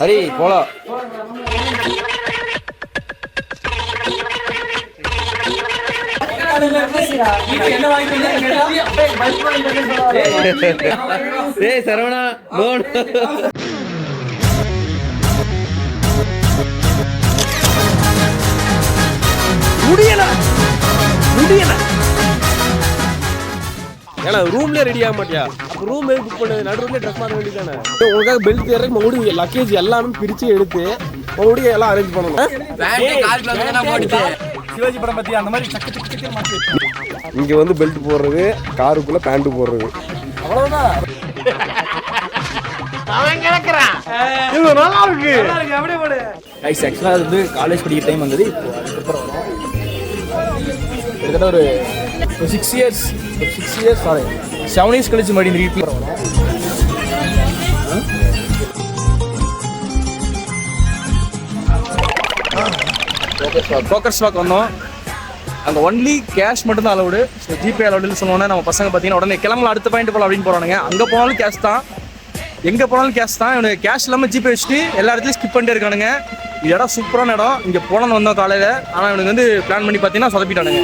ஹரி போலாம். ஏய் சரவணா லோன் முடியல முடியல. ஏன்னா ரூம்லயே ரெடி ஆக மாட்டியா? அப்போ ரூம் புக் பண்ணு, நடுவுல ட்ரெஸ் மாற வேண்டியதானே. உங்களுக்காக பெல்ட் ஏறக்கு மறுபடியும் லக்கேஜ் எல்லாமே பிரிச்சு எடுத்து மறுபடியும் எல்லாம் அரேஞ்ச் பண்ணணும். சிவாஜி படம் பத்தி அந்த மாதிரி சக்கு சக்கு சக்கு மாத்தி இங்க வந்து பெல்ட் போடுறது, காருக்குள்ள பேண்ட் போடுறது, அவ்வளவுதான். அவன் கிடக்குறான். இது நல்லா இருக்கு. அப்படியே போடு. கைஸ் ஆக்சுவலா அது வந்து காலேஜ் படிக்கிற டைம் வந்தது. இப்போ கிட்டத்தட்ட ஒரு 6 இயர்ஸ் 7 இயர்ஸ் கழிச்சு மறுபடியும் இந்த வீட்டில் வரோம். ஃபோக்கஸ் ஸ்டாக் வந்தோம். அங்கே ஒன்லி கேஷ் மட்டும்தான் அலவுடு. ஸோ ஜிபே அலவுடுன்னு சொன்னோன்னே நம்ம பசங்க பார்த்தீங்கன்னா உடனே கிளம்பலாம் அடுத்த பாயிண்ட் போகலாம் அப்படின்னு போகிறானுங்க. அங்கே போனாலும் கேஷ் தான், எங்கே போனாலும் கேஷ் தான். இவனுக்கு கேஷ் இல்லாமல் ஜிபே வச்சுட்டு எல்லா இடத்துலையும் ஸ்கிப் பண்ணிட்டே இருக்கானுங்க. இது இடம் சூப்பரான இடம். இங்கே போனோன்னு வந்தோம் காலையில். ஆனால் இவனுக்கு வந்து பிளான் பண்ணி பார்த்தீங்கன்னா சொதப்பிட்டானுங்க.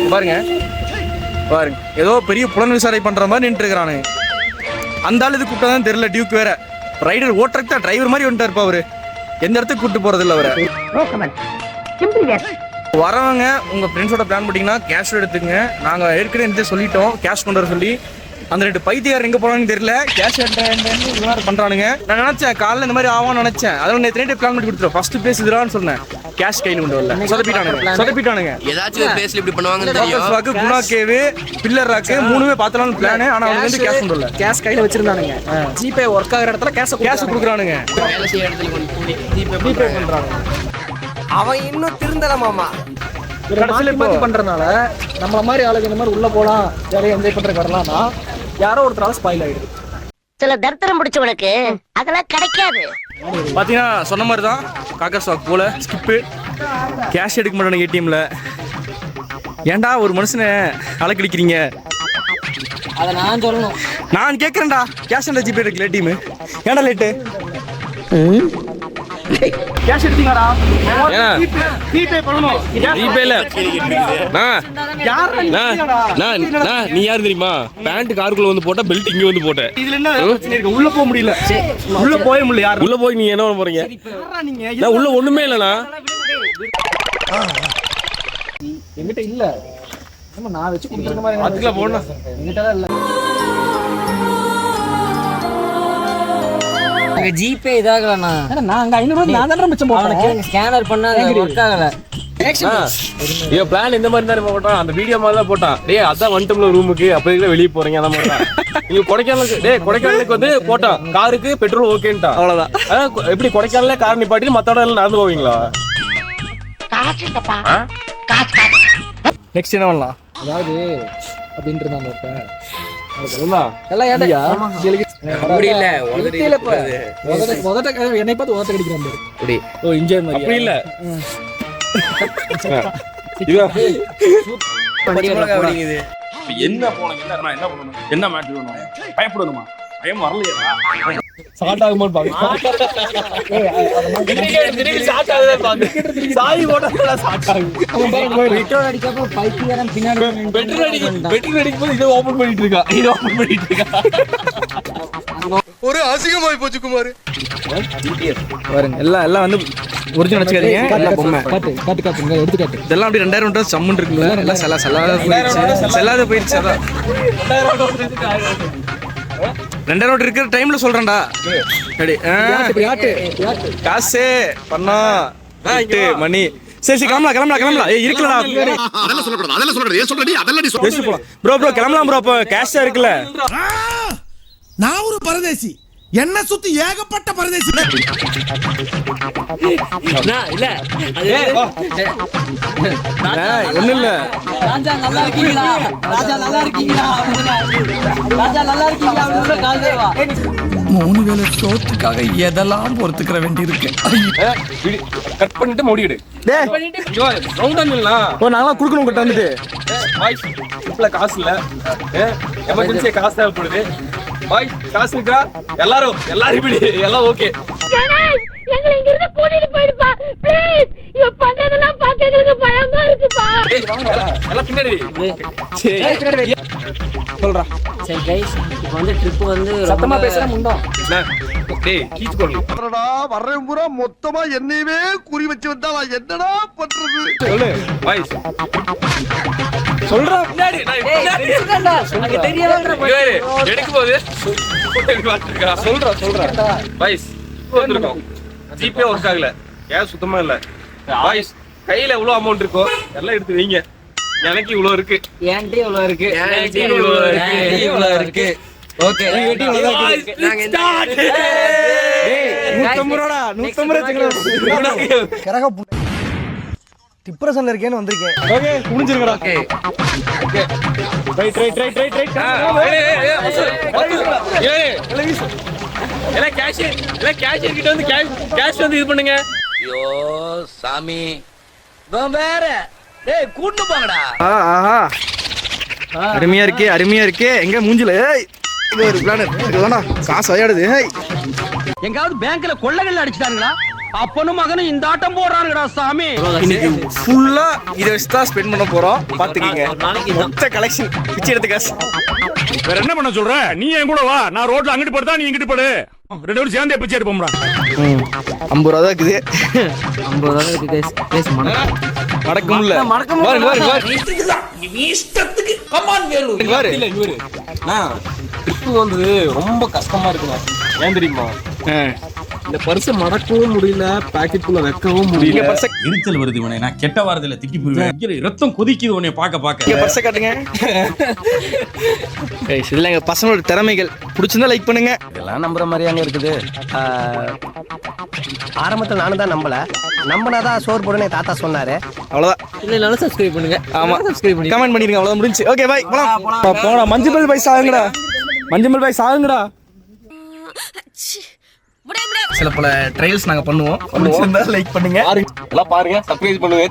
பாருங்க ஏதோ பெரிய புலன் விசாரணை பண்ணுற மாதிரி நின்று இருக்கிறானுங்க. அந்த ஆள் இது கூப்பிட்டா தெரியல. டியூக் வேற ரைடர் ஓட்டுறதுக்கு தான் டிரைவர் மாதிரி வந்துட்டு இருப்பா. அவரு எந்த இடத்துக்கு கூப்பிட்டு போறது இல்லை. அவரை வரவங்க உங்க ஃப்ரெண்ட்ஸோட பிளான் பண்ணிட்டீங்கன்னா கேஷ் எடுத்துக்கங்க. நாங்கள் ஏற்கனவே சொல்லிட்டோம் கேஷ் கொண்டு வர சொல்லி. அந்த 2 பைத்தியார் எங்கே போனான்னு தெரியல. கேஷ் இது மாதிரி பண்ணுறானுங்க. நான் நினச்சேன் காலையில் இந்த மாதிரி ஆவான்னு நினச்சேன். அதனால நேற்று பிளான் பண்ணி கொடுத்துருவோம். ஃபர்ஸ்ட் பிளேஸ் இதுடான்னு சொன்னேன். கேஷ் கையில் கொண்டு வரல. சொதப்பிட்டானுங்க. ஏதாச்சும் பிளேஸ்ல இப்படி பண்ணுவாங்க. குணா கேவு, பில்லர் ராக்கு 3மே பார்த்தலாம்னு பிளான். ஆனா அவங்க வந்து கேஷ் கொண்டு வரல. கேஷ் கையில வச்சிருந்தானுங்க. ஜிபே ஒர்க் ஆகிற இடத்துல கேஷ் கொடுக்குறானுங்க. வேலை செய்யற இடத்துல கொண்டு ஜிபே பண்றாங்க. அவன் இன்னும் திருந்தல மாமா. மாத்தி பண்றதுனால நம்ம மாதிரி ஆளுங்க இந்த மாதிரி உள்ள போலாம், ஜாலியா என்ஜாய் பண்றதுக்கு வரலாம்னா யாரோ ஒருத்தரால ஸ்பாயில் ஆயிடுது. சில தர்த்தரம் பிடிச்சவனுக்கு அதெல்லாம் கிடைக்காது. பாத்தீங்கன்னா சொன்ன மாதிரி தான் காக்கா ஸ்டாக் போல ஸ்கிப்பு. கேஷ் எடுக்க மாட்டானு ஏடிஎம்ல. ஏன்டா ஒரு மனுஷனை அலக்கடிக்கிறீங்க? அதை நான் சொல்லணும். நான் கேட்கறேன்டா. கேஷ் அண்ட் ஜிபே இருக்குல்ல டீம், ஏன்டா லேட்டு? கேஷ் எடுத்தீங்கடா? ஜிபே பண்ணனும். ஜிபேல நீ யார் தெரியுமா? பேண்ட் காருக்குள்ள வந்து போட்டா பெல்ட் இங்க வந்து போட்ட. இதுல என்ன பிரச்சனை இருக்கு? உள்ள போக முடியல. உள்ள போக முடியல. யார் உள்ள போய் நீங்க என்ன பண்ண போறீங்க? நான் உள்ள ஒண்ணுமே இல்லனா. என்கிட்ட இல்ல. நம்ம நான் வெச்சு குடுக்குற மாதிரி அதுல போடணும். என்கிட்ட தான் இல்ல. அங்க ஜிபே இதாகலண்ணா. நான் அங்க 500 நான் தான் மிச்சம் போறேன். ஸ்கேனர் பண்ணா வொர்க் ஆகல. ஏ பிளான் இந்த மாதிரி தான் போட்டான். அந்த வீடியோ மாதிரி தான் போட்டான். டேய் அதான் வந்துட்டோம்ல ரூமுக்கு, அப்ப இதுல வெளிய போறீங்க அந்த மாதிரி தான். நீங்க கொடைக்கானலுக்கு வந்து போட்டான். காருக்கு பெட்ரோல் ஓகேன்ட்டா. அவ்வளவுதான். எப்படி கொடைக்கானல்ல கார் நிப்பாட்டி மத்த இடத்துல நடந்து போவீங்களா? நெக்ஸ்ட் என்ன பண்ணலாம்? அதாவது அப்படின்றது நான் இருப்பேன். எல்லாம் ஏடியா முடியல. என்னை பார்த்து உதட்ட கடிக்கிறான் பாரு. அப்படி ஓ என்ஜாய் மாதிரி அப்படி இல்ல. என்ன போனீங்க? என்ன பண்ணணும்? என்ன மேட்ச் வேணும்? பயப்படணுமா? பயம் வரலையா? ஸ்டார்ட் ஆகுமான்னு பாக்க. சாய் போட்டா ஸ்டார்ட் ஆகும். பெட்ரோல் அடிக்கப்போ பைத்தியாரம் பின்னாடி பெட்ரோல் அடிக்கும்போது இதை ஓபன் பண்ணிட்டு இருக்கா. ஒரு அசிங்கமாய் போச்சு குமார். பாருங்க எல்லாம் வந்து ஒரிஜினல் வச்சுக்காதீங்க. எல்லாம் பொம்மை. காட்டுங்க எடுத்து காட்டு. இதெல்லாம் அப்படி 2000 ரூபாய் சம்மன் இருக்குல்ல. எல்லாம் செல்லாத போயிடுச்சு. அதான் 2000 நோட்டு இருக்கிற டைம்ல சொல்றேன்டா. காசு பண்ணோம் மணி. சரி கிளம்பலாம். ஏய் இருக்கலடா. அதெல்லாம் சொல்லக்கூடாது. ஏன் சொல்றடி? அதெல்லாம் நீ சொல்லு. ப்ரோ கிளம்பலாம் ப்ரோ. அப்ப கேஷா இருக்குல்ல. நான் ஒரு பரதேசி. என்ன சுத்தி ஏகப்பட்ட பரதேசி. ஒண்ணு இல்ல. ராஜா நல்லா இருக்கீங்களா? மூணு வேளை சோத்துக்காக எதெல்லாம் பொறுத்துக்கிற வேண்டி இருக்கு. கட் பண்ணிட்டு மூடிடு. நாங்களாம் குடுக்கணும் உங்கள்கிட்ட வந்துட்டு. காசு இல்ல, எமர்ஜென்சியா காசு தேவைப்படுது. காசு இருக்கா? எல்லாரும் எல்லாம் ஓகே. எங்களை இங்க இருந்து கூட்டிட்டு போயிடுப்பா ப்ளீஸ். இவ பண்ணதெல்லாம் பார்க்க எங்களுக்கு பயமா இருக்குப்பா. எல்லாம் பின்னாடி சொல்றா சரி கைஸ், இப்போ வந்து ட்ரிப் வந்து சத்தமா பேசுற முண்டோம். டேய் கீச்சு கொள்ளு வர்றேன் பூரா மொத்தமா என்னையவே குறி வச்சு வந்தா நான் என்னடா பண்றது? சொல்லு வாய்ஸ் சொல்றா. பின்னாடி எனக்கு தெரியலன்ற எடுக்கும்போது சொல்றா வாய்ஸ் வந்திருக்கோம். ஜிபே ஒர்க் ஆகல, கேஷ் சுத்தமா இல்ல. வாய்ஸ் கையில எவ்வளவு அமௌண்ட் இருக்கோ எல்லாம் எடுத்து வைங்க. எனக்கு இவ்வளவு இருக்கு, என்கிட்ட இவ்வளவு இருக்கு, என்கிட்ட இவ்வளவு இருக்கு, என்கிட்ட இவ்வளவு இருக்கு. ஓகே, நாங்க டிப்ரெஷன்ல இருக்கேன்னு வந்திருக்கேன். ஓகே முடிஞ்சிருங்கடா. ஓகே ரைட் எல்லாம் கேஷியர் கிட்ட வந்து கேஷ் வந்து இது பண்ணுங்க. ஐயோ சாமி வேற டேய் கூட்டு போங்கடா. ஆஹா அருமையா இருக்கே எங்க மூஞ்சில ஏய் இது ஒரு பிளானட் இதுதானா காசு ஆயாடுது. ஏய் எங்காவது பேங்க்ல கொள்ளைகள் அடிச்சிட்டாங்களா? அப்பனும் மகனும் இந்த ஆட்டம் போடுறாங்கடா சாமி. இன்னைக்கு ஃபுல்லா இத வச்சு தான் ஸ்பெண்ட் பண்ண போறோம். பாத்துக்கீங்க மொத்த கலெக்ஷன் பிச்சை எடுத்து காசு. வேற என்ன பண்ண சொல்ற? நீ என் கூட வா, நான் ரோட்ல அங்கிட்டு படுத்தா நீ இங்கிட்டு படு, ரெண்டு பேரும் சேர்ந்தே பிச்சை எடுப்போம்டா. 50 ரூபா தான் இருக்குது. 50 ரூபா இருக்கு கைஸ். கைஸ் மடக்க முடியல. ட்ரிப்பு வந்து ரொம்ப கஷ்டமா இருக்குங்க. ஏன் தெரியுமா? இந்த பர்ஸை மடக்கவும் முடியல, பாக்கெட்டுக்குள்ள வைக்கவும் முடியல. எரிச்சல் வருது இவனை, நான் கெட்ட வாரத்துல திட்டி போயிருவேன். ரத்தம் கொதிக்குது உன்னை பார்க்க. பர்ஸை காட்டுங்க. இதுல எங்க பசங்களோட திறமைகள் பிடிச்சிருந்தா லைக் பண்ணுங்க. இதெல்லாம் நம்புற மாதிரியாங்க இருக்குது. ஆரம்பத்துல நானும் தான் நம்பினாதான் சோறு போடுன்னு தாத்தா சொன்னாரு. அவ்வளவுதான். இல்லைனாலும் சப்ஸ்கிரைப் பண்ணுங்க. ஆமா சப்ஸ்கிரைப் பண்ணி கமெண்ட் பண்ணிருங்க. அவ்வளவுதான் முடிஞ்சு. ஓகே பை போலாம். போடா மஞ்சுமல் பாய் சாகுங்கடா. சில பல ட்ரையல்ஸ் நாங்க பண்ணுவோம். பிடிச்சிருந்தா லைக் பண்ணுங்க. எல்லாம் பாருங்க, சர்ப்ரைஸ் பண்ணுங்க.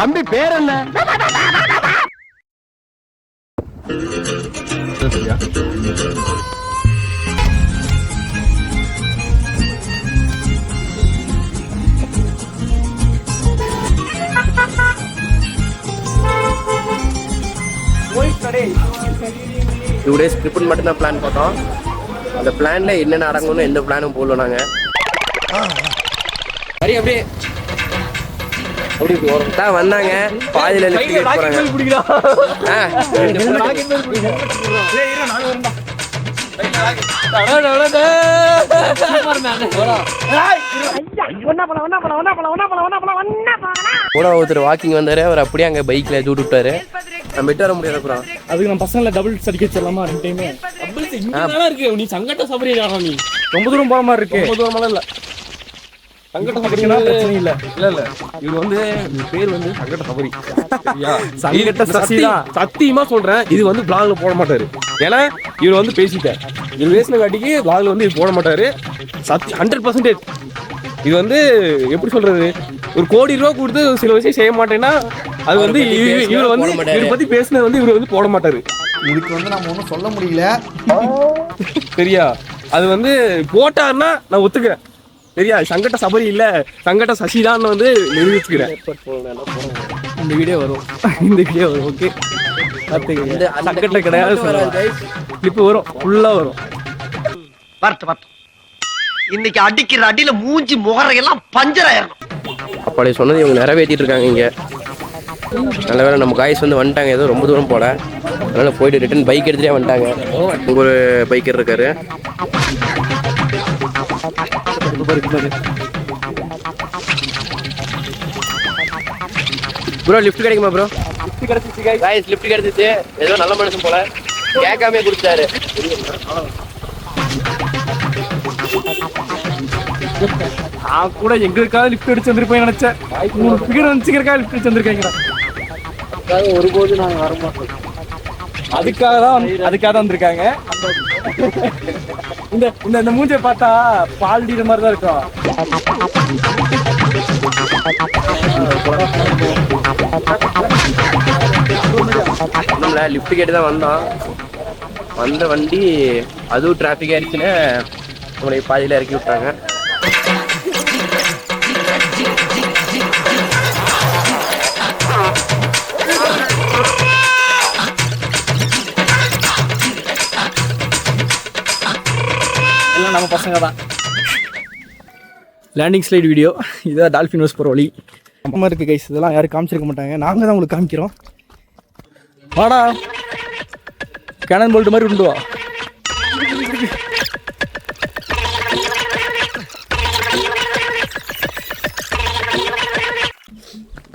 தம்பி பேர் என்ன? டூ டேஸ் ட்ரிப்புன்னு மட்டும்தான் பிளான் போட்டோம். அந்த பிளான்ல என்னென்ன அடங்கும்னு எந்த பிளானும் போடல. நாங்க அப்படியே தான் வந்தாங்க. பாதியில லிஃப்ட் போறாங்க. கூட ஒருத்தர் வாக்கிங் வந்தாரு. அவர் அப்படியே அங்க பைக்ல தூட்டு விட்டாரு. நம்ம விட்டு வர முடியாது. அப்புறம் அதுக்கு நம்ம பசங்கள டபுள் அடிக்க வச்சிடலாமா? ரெண்டு டைமே இருக்கு. நீ சங்கட்ட சபரி நீ ரொம்ப தூரம் போற மாதிரி இருக்கு. ரொம்ப தூரமெல்லாம் இல்ல. சங்கட்ட சபரினா பிரச்சனை இல்ல. இல்ல இவர் வந்து பேர் வந்து சங்கட்ட சபரி. சங்கட்ட சசி சத்தியமா சொல்றேன், இது வந்து பிளாக்ல போட மாட்டாரு. ஏன்னா இவர் வந்து பேசிட்டார். இவர் பேசின காட்டிக்கு பிளாக்ல வந்து இது போட மாட்டாரு. 100% இது வந்து எப்படி சொல்றது, ஒரு ₹1 கோடி கொடுத்து சில விஷயம் செய்ய மாட்டேன்னா அது வந்து இவர் வந்து இவரை பத்தி பேசினது வந்து இவர் வந்து போட மாட்டாரு. இதுக்கு வந்து நம்ம ஒன்றும் சொல்ல முடியல. சரியா? அது வந்து போட்டாருன்னா நான் ஒத்துக்கிறேன். சரியா? சங்கட்ட சபரி இல்ல, சங்கட்ட சசிதான் வந்து நிரூபிச்சுக்கிறேன். இந்த வீடியோ வரும். ஓகே சங்கட்ட கிடையாது, கிளிப் வரும், ஃபுல்லா வரும். இன்னைக்கு அடிக்கிற அடியில மூஞ்சி முகரையெல்லாம் பஞ்சர் ஆயிரும். அப்படி சொன்னது இவங்க நிறைவேற்றிட்டு இருக்காங்க இங்க. நல்ல வேலை நம்ம காய்ஸ் வந்து வந்துட்டாங்க. ஏதோ ரொம்ப தூரம் போல, அதனால போயிட்டு ரிட்டர்ன் பைக் எடுத்துட்டே வந்துட்டாங்க. உங்க ஒரு பைக்கர் இருக்காரு. ப்ரோ லிஃப்ட் கிடைக்குமா ப்ரோ? காய்ஸ் லிஃப்ட் கிடைச்சிச்சு. ஏதோ நல்ல மனுஷன் போல கேட்காமே குடிச்சாரு. நான் கூட எங்களுக்காக லிஃப்ட் அடிச்சு வந்திருப்பேன் நினைச்சேன். 3 ஃபிகர் வந்துச்சுக்கிறக்காக லிஃப்ட் அடிச்சு வந்திருக்கீங்களா? ஒருபோது நாங்க வரமாட்டோம். அதுக்காக தான் வந்திருக்காங்க. இந்த மூஞ்சை பார்த்தா பால் டீர மாதிரி தான் இருக்கும். பண்ணல, லிஃப்ட் கேட்டு தான் வந்தோம். வந்த வண்டி அதுவும் டிராஃபிக் ஆயிடுச்சுன்னு நம்மளை பாதியில் இறக்கி விட்டாங்க. எல்லாம் நம்ம பசங்க தான். லேண்டிங் ஸ்லைட் வீடியோ இதான் டால்ஃபின் ஹவுஸ் போகிற வழி. அம்மா இருக்குது கைஸ், இதெல்லாம் யாரும் காமிச்சிருக்க மாட்டாங்க, நாங்கள் தான் உங்களுக்கு காமிக்கிறோம். வாடா கேனன் போல்ட் மாதிரி உண்டுவா.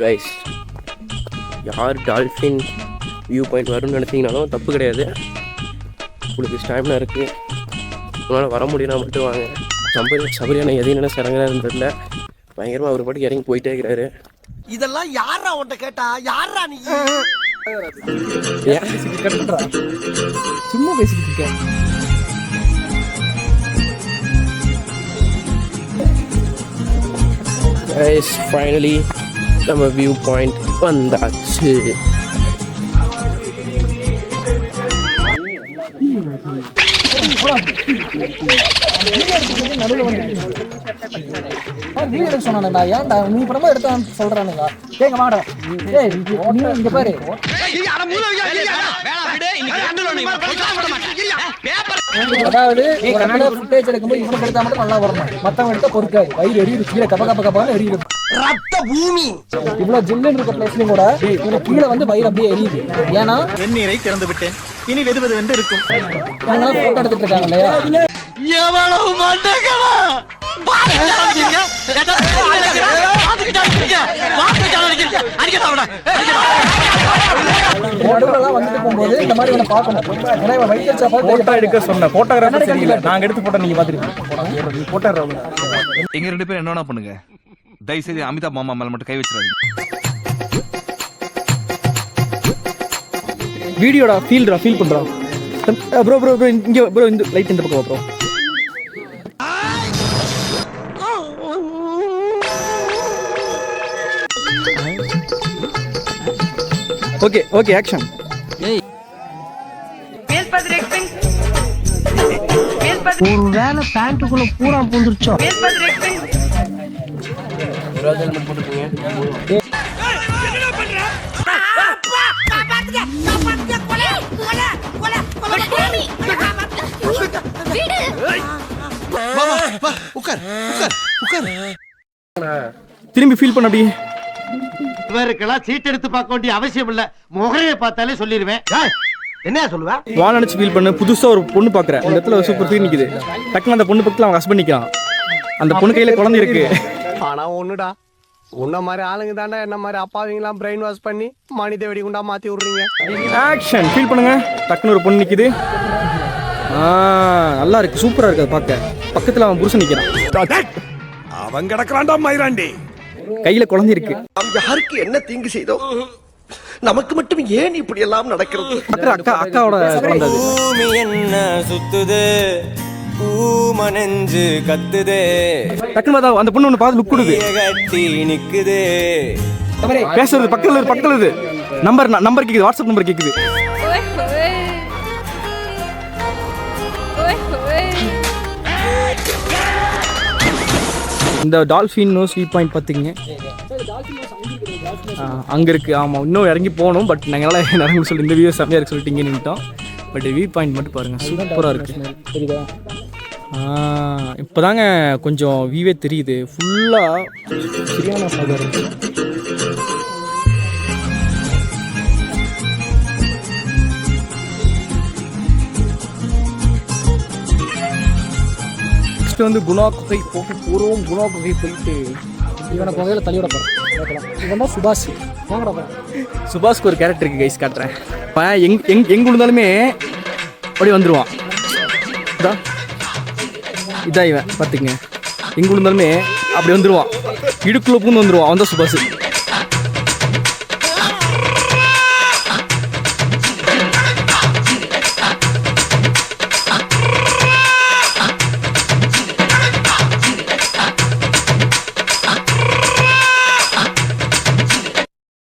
கைஸ், யார் டால்ஃபின் வியூ பாயிண்ட் வரும்னு நினச்சிங்கனாலும் தப்பு கிடையாது. உங்களுக்கு ஸ்டாமினா இருக்குது, உங்களால் வர முடியும்னா மட்டும் வாங்க. சபரியான எதையும் நினைச்சு இறங்குறாருன்னு தெரியல, பயங்கரமாக அவர் பாட்டுக்கு இறங்கி போயிட்டே இருக்கிறாரு. இதெல்லாம் யாரா உன்கிட்ட கேட்டா? யாரா நீ? சும்மா பேசிக்கிட்டு இருக்கேன். கைஸ், ஃபைனலி நம்ம வியூ பாயிண்ட் வந்தாச்சு. சொன்னானுங்களா? ஏன்டா நீ படமா எடுத்தான்னு சொல்றானுங்க. கேங்க வாடா. ஏய் நீ இங்க பாரு. அதாவது ஃபுட்டேஜ் எடுக்கும்போது இவனுக்கு எடுத்தா மட்டும் நல்லா வரணும், மத்தவங்க எடுத்தா பொறுக்காது. வயிறு எரியுது, கீழே கப்ப கப்ப கப்பான்னு எரியுது. ரத்த பூமி இவ்வளவு ஜில்லுன்னு இருக்க பிளேஸ்லயும் கூட இவனுக்கு கீழே வந்து வயிறு அப்படியே எரியுது. ஏன்னா வெந்நீரை திறந்து விட்டேன், இனி வெது என்று இருக்கும். இவங்கெல்லாம் போட்டோ எடுத்துட்டு இருக்காங்க இல்லையா? எவ்வளவு மண்டகளா நடுவுலலாம் வந்துட்டு போகும்போது இந்த மாதிரி இவனை பார்க்கணும். ஏன்னா இவன் வயிற்று போட்டோ எடுக்க சொன்ன போட்டோகிராஃபர் சரியில்லை, நாங்கள் எடுத்து போட்டோ நீங்கள் பார்த்துருக்கீங்க. போட்டோ எங்க 2 பேரும் என்ன பண்ணுங்க, தயவுசெய்து அமிதாப் மாமா மேல மட்டும் கை வச்சிடாதீங்க. வீடியோடா ஃபீல் பண்ணுறோம். ப்ரோ ப்ரோ ப்ரோ இங்கே ப்ரோ, இந்த லைட் இந்த பக்கம் ப்ரோ. Okay okay action. ஒரு வேலை பேண்ட்டுக்குள்ள பூரா பூந்துருச்சோ. திரும்பி ஃபீல் பண்ண அப்படியே. இவருக்கெல்லாம் சீட் எடுத்து பார்க்க வேண்டிய அவசியம் இல்ல, முகரையை பார்த்தாலே சொல்லிடுவேன். என்ன சொல்லுவா? வால் நினைச்சு ஃபீல் பண்ண. புதுசா ஒரு பொண்ணு பாக்குறேன், இந்த இடத்துல சூப்பர் ஃபீல் நிக்குது. டக்குனு அந்த பொண்ணு பக்கத்துல அவங்க ஹஸ்பண்ட் நிக்கிறான், அந்த பொண்ணு கையில குழந்தை இருக்கு. ஆனா ஒண்ணுடா, உன்ன மாதிரி ஆளுங்க தாண்டா என்ன மாதிரி அப்பாவிங்களாம் பிரெயின் வாஷ் பண்ணி மனித வெடிகுண்டா மாத்தி விடுறீங்க. ஆக்ஷன் ஃபீல் பண்ணுங்க. டக்குனு ஒரு பொண்ணு நிக்குது. நல்லா இருக்கு, சூப்பரா இருக்கு அதை பார்க்க. பக்கத்துல அவன் புருஷன் நிக்கிறான், அவன் கிடக்குறான்டா மயிராண்டி. கையில குழந்தை இருக்கு. யாருக்கு என்ன தீங்கு செய்தோம்? நமக்கு மட்டும் ஏன் இப்படி எல்லாம் நடக்கிறது? அக்காவோட குழந்தை. என்ன சுத்துது பூமனஞ்சு கத்துதே, டக்குனு அந்த பொண்ணு ஒன்று பார்த்து லுக் கொடுது, கட்டி நிக்குது. பேசுறது பக்கத்துல இது நம்பர் கேக்குது, வாட்ஸ்அப் நம்பர் கேக்குது. இந்த டால்ஃபின் நோஸ் வியூ பாயிண்ட் பார்த்தீங்க, அங்கே இருக்குது. ஆமாம், இன்னும் இறங்கி போகணும், பட் நாங்கள் இறங்கி சொல்லி இந்த வியூ செம்மையாக இருக்கு சொல்லிட்டு இங்கே நின்றுட்டோம். பட் வியூ பாயிண்ட் மட்டும் பாருங்கள், சூப்பராக இருக்குது. இப்போ தாங்க கொஞ்சம் வியூவே தெரியுது, ஃபுல்லாக சரியான சாக இருந்துச்சு. நெக்ஸ்ட் வந்து குணா குகை போக போகிறோம். குணா குகை போயிட்டு இவனை குகையில் தள்ளிவிட போகிறோம். இவன் தான் சுபாஷ். சுபாஷ்க்கு ஒரு கேரக்டர் இருக்குது கைஸ், காட்டுறேன். இப்போ எங்கே விழுந்தாலுமே அப்படி வந்துடுவான். இதான் இவன் பார்த்துங்க, எங்கே விழுந்தாலுமே அப்படி வந்துடுவான், இடுக்குள்ள பூந்து வந்துடுவான். அவன் தான் சுபாஷ்.